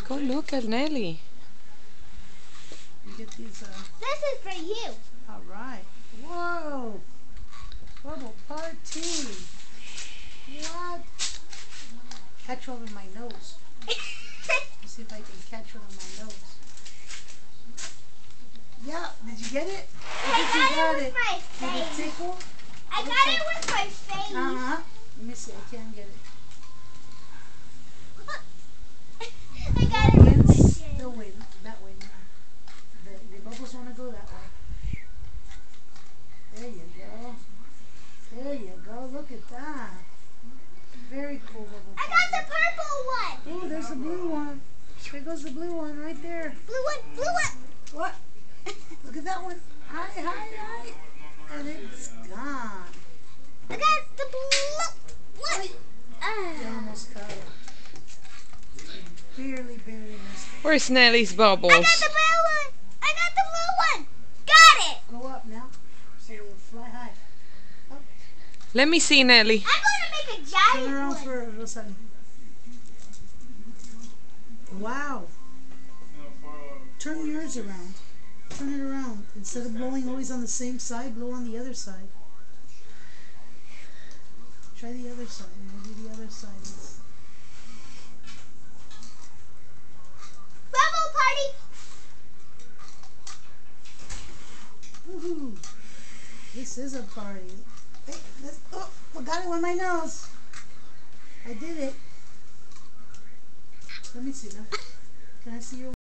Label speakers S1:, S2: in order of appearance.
S1: Go look at Nelly.
S2: You get these.
S3: This is for you.
S2: All right. Whoa. Bubble party. What? Catch one in my nose. Let's see if I can catch one on my nose. Yeah. Did you get it?
S3: I got it with my
S2: Did it
S3: face.
S2: tickle?
S3: I got it with my face.
S2: Let me see. I can't get it.
S3: I got it with my
S2: Wins
S3: face.
S2: the win. That way now. The bubbles want to go that way. There you go. There you go. Look at that. Very cool bubble.
S3: I got the purple one.
S2: Oh, there's the blue one. There goes the blue one right there.
S3: Blue one. Blue one.
S2: What? Look at that one. Hi, hi, hi. And it's gone.
S3: I got the blue one.
S2: You almost got it. Barely missed it.
S1: Where's Nelly's bubbles?
S3: I got the blue one. I got the blue one. Got it.
S2: Go up now. So you'll fly high. Up.
S1: Let me see, Nelly.
S3: I'm going to make a
S2: Turn
S3: giant
S2: around
S3: one.
S2: for Rosalie. Wow. Turn yours around. Turn it around. Instead of blowing always on the same side, blow on the other side. Try the other side. Maybe the other side is.
S3: Bubble party.
S2: Woohoo! This is a party. Hey, oh, I got it with my nose. I did it. Let me see now. Can I see your